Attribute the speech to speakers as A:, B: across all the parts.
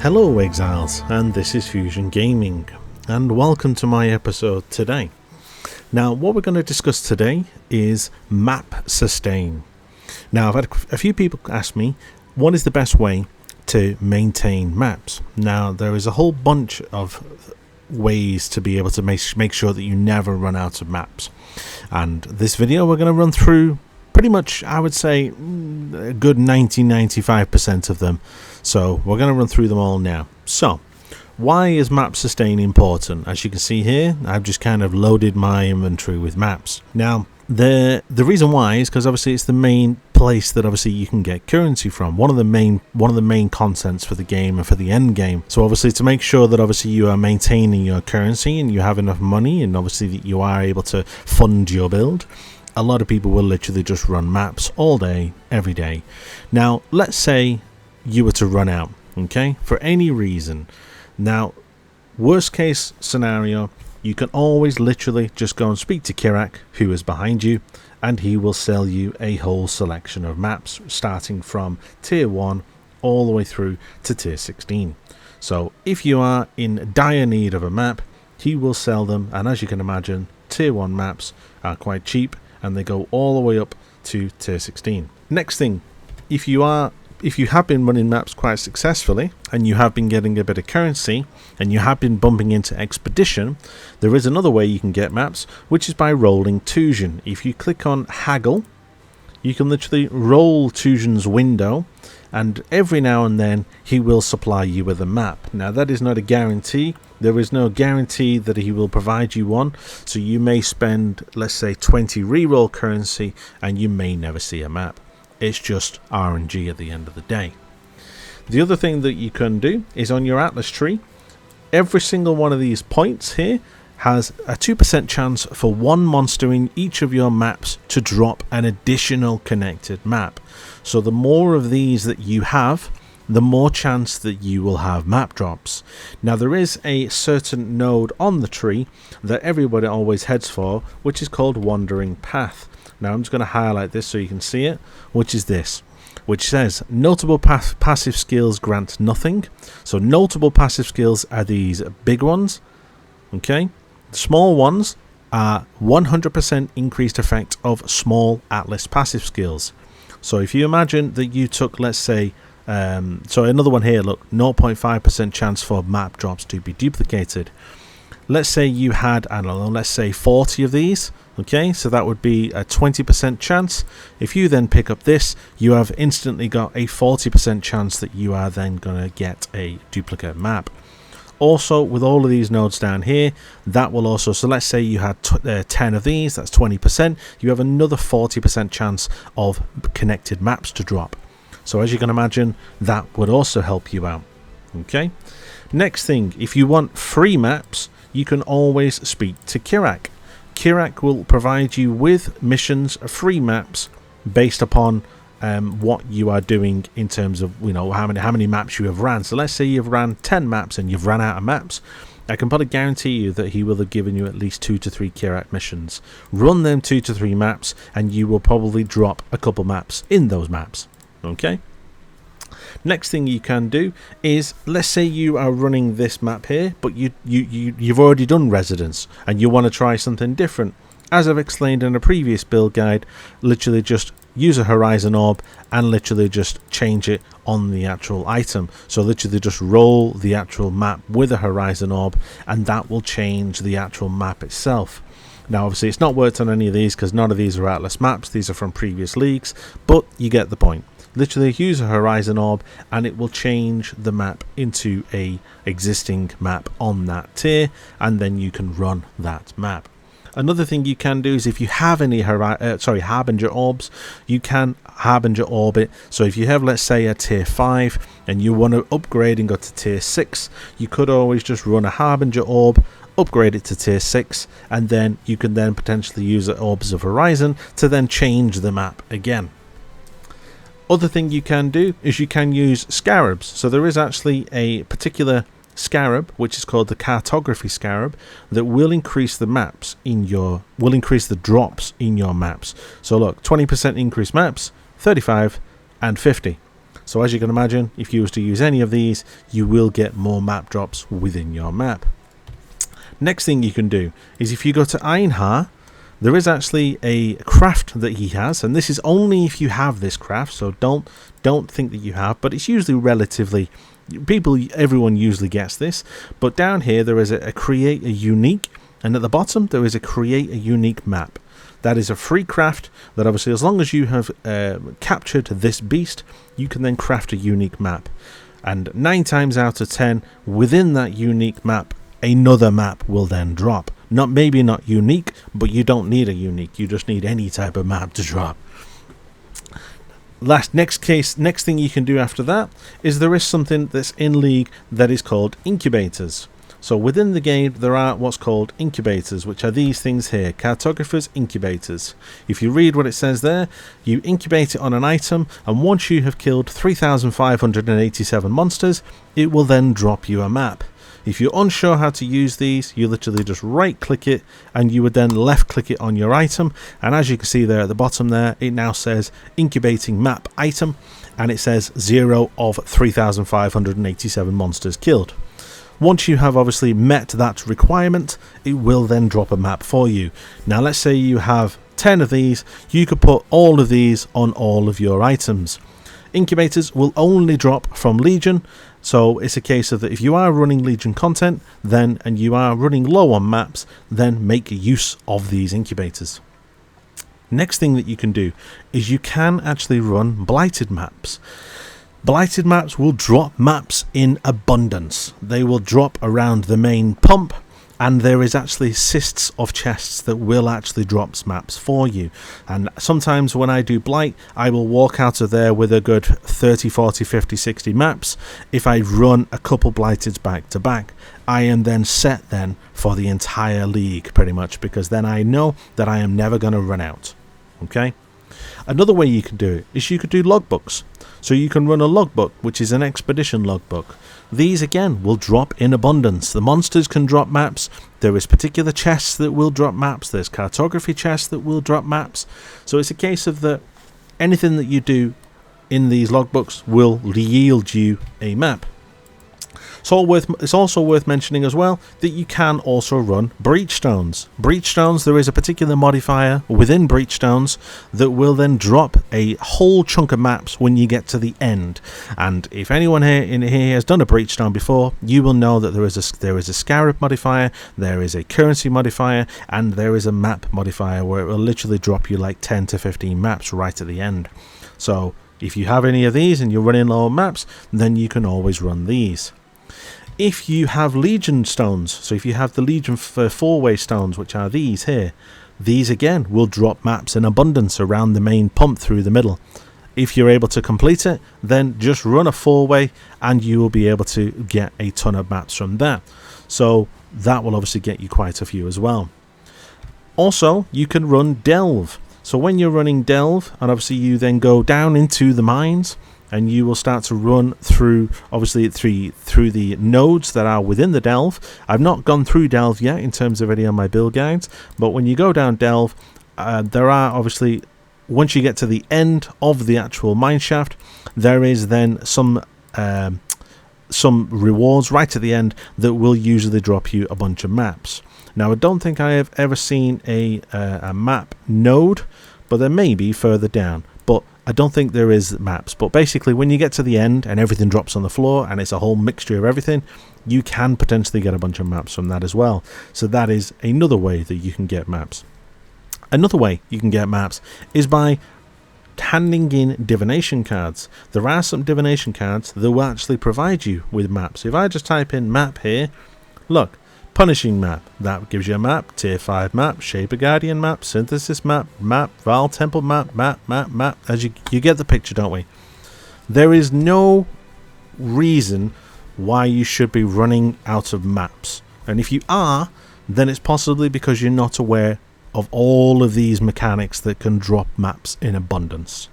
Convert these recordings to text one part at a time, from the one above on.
A: Hello Exiles, and this is Fusion Gaming, and welcome to my episode today. Now what we're going to discuss today is map sustain. Now I've had a few people ask me what is the best way to maintain maps. Now there is a whole bunch of ways to be able to make sure that you never run out of maps, and this video we're going to run through pretty much, I would say, a good 90-95% of them. So we're going to run through them all now. So why is map sustain important? As you can see here, I've just kind of loaded my inventory with maps. Now the reason why is because obviously it's the main place that obviously you can get currency from, one of the main contents for the game and for the end game. So obviously to make sure that obviously you are maintaining your currency and you have enough money, and obviously that you are able to fund your build, a lot of people will literally just run maps all day, every day. Now, let's say you were to run out, okay, for any reason. Now, worst case scenario, you can always literally just go and speak to Kirac, who is behind you, and he will sell you a whole selection of maps, starting from tier 1 all the way through to tier 16. So, if you are in dire need of a map, he will sell them, and as you can imagine, tier 1 maps are quite cheap, and they go all the way up to tier 16. Next thing, if you have been running maps quite successfully and you have been getting a bit of currency and you have been bumping into expedition, there is another way you can get maps, which is by rolling Tujen. If you click on haggle, you can literally roll Tujen's window, and every now and then he will supply you with a map. Now that is not a guarantee. There is no guarantee that he will provide you one, so you may spend, let's say, 20 reroll currency and you may never see a map. It's just RNG at the end of the day. The other thing that you can do is on your Atlas tree, every single one of these points here has a 2% chance for one monster in each of your maps to drop an additional connected map. So the more of these that you have, the more chance that you will have map drops. Now there is a certain node on the tree that everybody always heads for, which is called Wandering Path. Now I'm just going to highlight this so you can see it, which is this, which says notable passive skills grant nothing. So notable passive skills are these big ones, okay? The small ones are 100% increased effect of small Atlas passive skills. So if you imagine that you took, let's say, so another one here, look, 0.5% chance for map drops to be duplicated. Let's say you had, I don't know, let's say 40 of these, okay, so that would be a 20% chance. If you then pick up this, you have instantly got a 40% chance that you are then going to get a duplicate map. Also, with all of these nodes down here, that will also, so let's say you had 10 of these, that's 20%, you have another 40% chance of connected maps to drop. So as you can imagine, that would also help you out. Okay. Next thing, if you want free maps, you can always speak to Kirac. Kirac will provide you with missions, free maps, based upon what you are doing in terms of, you know, how many maps you have ran. So let's say you've ran 10 maps and you've ran out of maps. I can probably guarantee you that he will have given you at least 2 to 3 Kirac missions. Run them 2 to 3 maps and you will probably drop a couple maps in those maps. Okay. Next thing you can do is, let's say you are running this map here, but you've already done Residence and you want to try something different. As I've explained in a previous build guide, literally just use a Horizon Orb and literally just change it on the actual item. So literally just roll the actual map with a Horizon Orb and that will change the actual map itself. Now obviously it's not worked on any of these because none of these are Atlas maps, these are from previous leagues, but you get the point. Literally use a Horizon Orb and it will change the map into a existing map on that tier, and then you can run that map. Another thing you can do is if you have any Harbinger Orbs, you can Harbinger Orb it. So if you have, let's say, a tier 5 and you want to upgrade and go to tier 6, you could always just run a Harbinger Orb, upgrade it to tier 6, and then you can then potentially use the Orbs of Horizon to then change the map again. Other thing you can do is you can use Scarabs. So there is actually a particular Scarab, which is called the Cartography Scarab, that will increase the maps in your, will increase the drops in your maps. So look, 20% increase maps, 35 and 50. So as you can imagine, if you was to use any of these, you will get more map drops within your map. Next thing you can do is if you go to Einhar, there is actually a craft that he has, and this is only if you have this craft, so don't think that you have, but it's usually relatively, everyone usually gets this. But down here there is a create a unique, and at the bottom there is a create a unique map. That is a free craft that obviously, as long as you have captured this beast, you can then craft a unique map. And 9 times out of 10, within that unique map, another map will then drop. Maybe not unique, but you don't need a unique. You just need any type of map to drop. Next thing you can do after that is there is something that's in League that is called Incubators. So within the game there are what's called Incubators, which are these things here, Cartographers Incubators. If you read what it says there, you incubate it on an item, and once you have killed 3,587 monsters, it will then drop you a map. If you're unsure how to use these, you literally just right click it, and you would then left click it on your item, and as you can see there at the bottom there, it now says incubating map item, and it says 0 of 3,587 monsters killed. Once you have obviously met that requirement, it will then drop a map for you. Now let's say you have 10 of these, you could put all of these on all of your items. Incubators will only drop from Legion, so it's a case of that if you are running Legion content then and you are running low on maps, then make use of these incubators. Next thing that you can do is you can actually run Blighted maps. Blighted maps will drop maps in abundance. They will drop around the main pump, and there is actually cysts of chests that will actually drop maps for you. And sometimes when I do Blight, I will walk out of there with a good 30, 40, 50, 60 maps. If I run a couple Blighteds back to back, I am then set then for the entire league pretty much, because then I know that I am never going to run out. Okay? Another way you can do it is you could do logbooks. So you can run a logbook, which is an expedition logbook. These again will drop in abundance. The monsters can drop maps. There is particular chests that will drop maps. There's cartography chests that will drop maps. So it's a case of that anything that you do in these logbooks will yield you a map. It's also worth mentioning as well that you can also run breachstones. Breachstones, there is a particular modifier within breachstones that will then drop a whole chunk of maps when you get to the end. And if anyone here has done a breachstone before, you will know that there is a Scarab modifier, there is a currency modifier, and there is a map modifier where it will literally drop you like 10 to 15 maps right at the end. So if you have any of these and you're running low on maps, then you can always run these. If you have Legion stones, so if you have the Legion 4-way stones, which are these here, these again will drop maps in abundance around the main pump through the middle. If you're able to complete it, then just run a 4-way and you will be able to get a ton of maps from that. So that will obviously get you quite a few as well. Also, you can run Delve. So when you're running Delve, and obviously you then go down into the mines, and you will start to run through, obviously through the nodes that are within the Delve. I've not gone through Delve yet in terms of any of my build guides, but when you go down Delve, there are obviously, once you get to the end of the actual mineshaft, there is then some rewards right at the end that will usually drop you a bunch of maps. Now, I don't think I have ever seen a map node, but there may be further down. But I don't think there is maps. But basically, when you get to the end and everything drops on the floor and it's a whole mixture of everything, you can potentially get a bunch of maps from that as well. So that is another way that you can get maps. Another way you can get maps is by handing in divination cards. There are some divination cards that will actually provide you with maps. If I just type in map here, look. Punishing map, that gives you a map. Tier 5 map, Shaper Guardian map, Synthesis map, Val Temple map, as you get the picture, don't we? There is no reason why you should be running out of maps, and if you are, then it's possibly because you're not aware of all of these mechanics that can drop maps in abundance.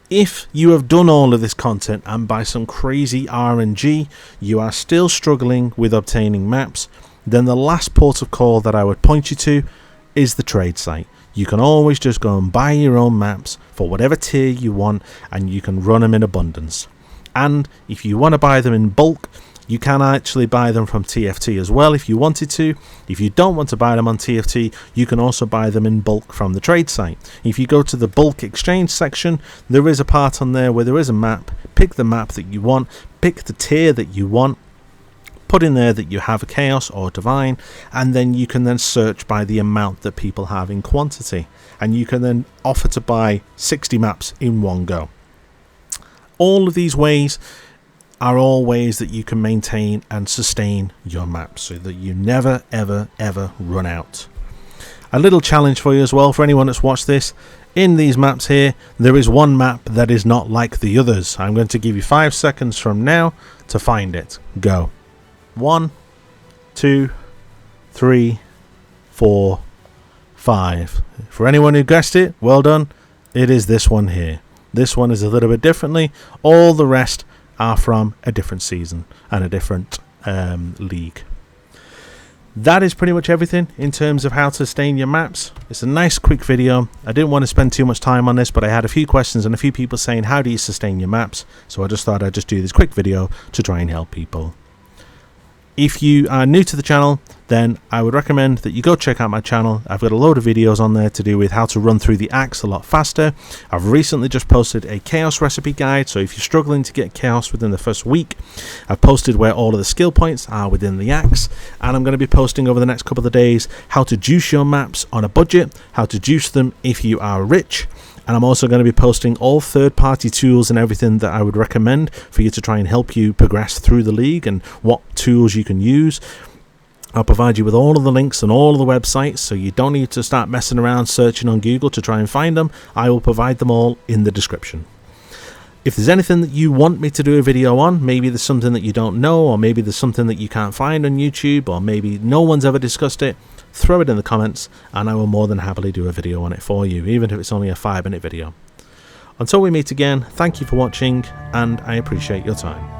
A: If you have done all of this content and by some crazy RNG you are still struggling with obtaining maps, then the last port of call that I would point you to is the trade site. you can always just go and buy your own maps for whatever tier you want, and you can run them in abundance. And if you want to buy them in bulk, you can actually buy them from TFT as well if you wanted to. If you don't want to buy them on TFT, you can also buy them in bulk from the trade site. If you go to the bulk exchange section, there is a part on there where there is a map. Pick the map that you want, pick the tier that you want, put in there that you have a Chaos or Divine, and then you can then search by the amount that people have in quantity. And you can then offer to buy 60 maps in one go. All of these ways are all ways that you can maintain and sustain your maps so that you never ever run out. A little challenge for you as well, for anyone that's watched this. In these maps here, there is one map that is not like the others. I'm going to give you 5 seconds from now to find it. Go. 1, 2, 3, 4, 5. For anyone who guessed it, well done. It is this one here. This one is a little bit differently. All the rest are from a different season and a different league. That is pretty much everything in terms of how to sustain your maps. It's a nice quick video. I didn't want to spend too much time on this, but I had a few questions and a few people saying, how do you sustain your maps? So I just thought I'd just do this quick video to try and help people. If you are new to the channel, then I would recommend that you go check out my channel. I've got a load of videos on there to do with how to run through the axe a lot faster. I've recently just posted a chaos recipe guide, so if you're struggling to get chaos within the first week, I've posted where all of the skill points are within the axe, and I'm going to be posting over the next couple of days how to juice your maps on a budget, how to juice them if you are rich. And I'm also going to be posting all third-party tools and everything that I would recommend for you to try and help you progress through the league and what tools you can use. I'll provide you with all of the links and all of the websites, so you don't need to start messing around searching on Google to try and find them. I will provide them all in the description. If there's anything that you want me to do a video on, maybe there's something that you don't know, or maybe there's something that you can't find on YouTube, or maybe no one's ever discussed it, throw it in the comments and I will more than happily do a video on it for you, even if it's only a 5-minute video. Until we meet again, thank you for watching and I appreciate your time.